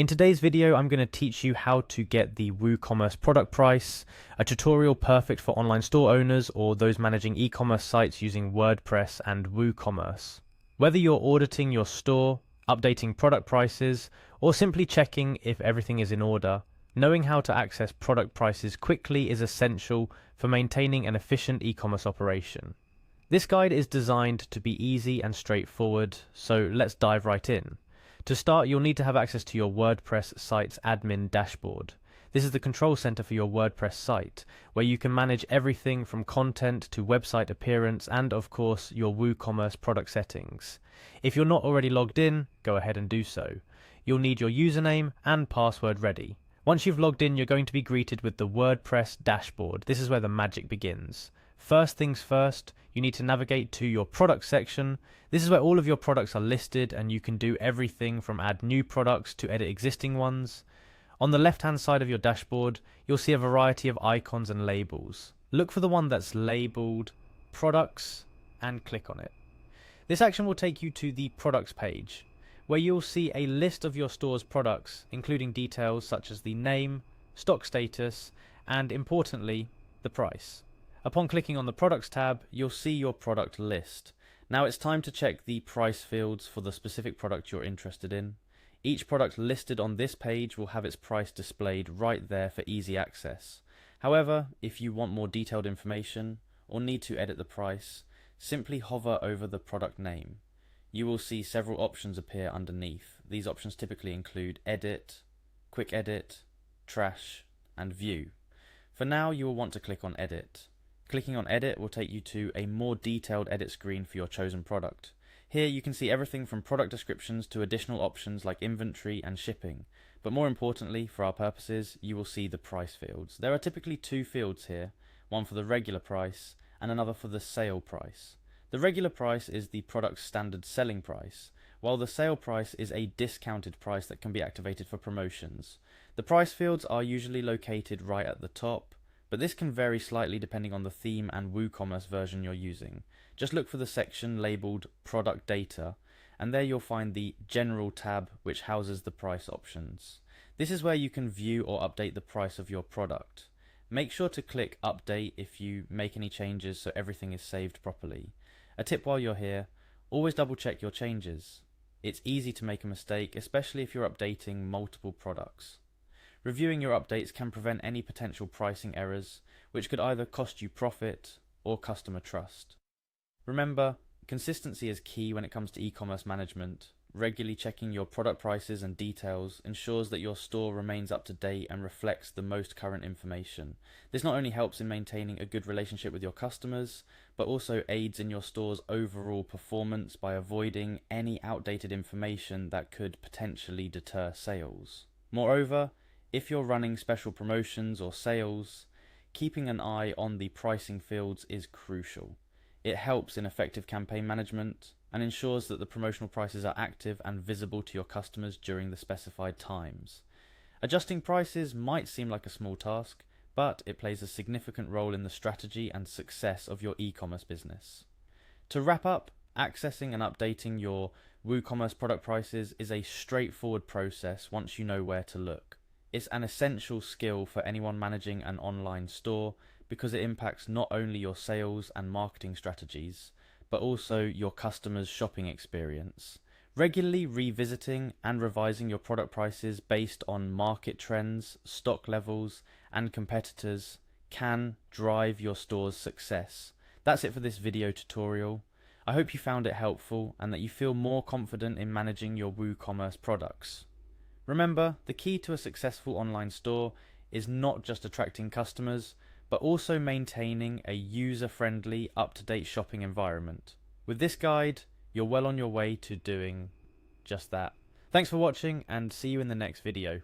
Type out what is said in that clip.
In today's video, I'm going to teach you how to get the Woocommerce product price, a tutorial perfect for online store owners or those managing e-commerce sites using WordPress and Woocommerce. Whether you're auditing your store, updating product prices, or simply checking if everything is in order, knowing how to access product prices quickly is essential for maintaining an efficient e-commerce operation. This guide is designed to be easy and straightforward, so let's dive right in. To start, you'll need to have access to your WordPress site's admin dashboard. This is the control center for your WordPress site, where you can manage everything from content to website appearance and, of course, your WooCommerce product settings. If you're not already logged in, go ahead and do so. You'll need your username and password ready. Once you've logged in, you're going to be greeted with the WordPress dashboard. This is where the magic begins. First things first, you need to navigate to your product section. This is where all of your products are listed and you can do everything from add new products to edit existing ones. On the left hand side of your dashboard, you'll see a variety of icons and labels. Look for the one that's labeled products and click on it. This action will take you to the products page, where you'll see a list of your store's products, including details such as the name, stock status, and importantly, the price. Upon clicking on the Products tab, you'll see your product list. Now it's time to check the price fields for the specific product you're interested in. Each product listed on this page will have its price displayed right there for easy access. However, if you want more detailed information or need to edit the price, simply hover over the product name. You will see several options appear underneath. These options typically include Edit, Quick Edit, Trash, and View. For now, you will want to click on Edit. Clicking on Edit will take you to a more detailed edit screen for your chosen product. Here you can see everything from product descriptions to additional options like inventory and shipping. But more importantly, for our purposes, you will see the price fields. There are typically two fields here, one for the regular price and another for the sale price. The regular price is the product's standard selling price, while the sale price is a discounted price that can be activated for promotions. The price fields are usually located right at the top, but this can vary slightly depending on the theme and WooCommerce version you're using. Just look for the section labelled Product Data, and there you'll find the General tab, which houses the price options. This is where you can view or update the price of your product. Make sure to click Update if you make any changes so everything is saved properly. A tip while you're here, always double check your changes. It's easy to make a mistake, especially if you're updating multiple products. Reviewing your updates can prevent any potential pricing errors, which could either cost you profit or customer trust. Remember, consistency is key when it comes to e-commerce management. Regularly checking your product prices and details ensures that your store remains up to date and reflects the most current information. This not only helps in maintaining a good relationship with your customers, but also aids in your store's overall performance by avoiding any outdated information that could potentially deter sales. Moreover, if you're running special promotions or sales, keeping an eye on the pricing fields is crucial. It helps in effective campaign management and ensures that the promotional prices are active and visible to your customers during the specified times. Adjusting prices might seem like a small task, but it plays a significant role in the strategy and success of your e-commerce business. To wrap up, accessing and updating your WooCommerce product prices is a straightforward process once you know where to look. It's an essential skill for anyone managing an online store because it impacts not only your sales and marketing strategies, but also your customers' shopping experience. Regularly revisiting and revising your product prices based on market trends, stock levels, and competitors can drive your store's success. That's it for this video tutorial. I hope you found it helpful and that you feel more confident in managing your WooCommerce products. Remember, the key to a successful online store is not just attracting customers, but also maintaining a user-friendly, up-to-date shopping environment. With this guide, you're well on your way to doing just that. Thanks for watching and see you in the next video.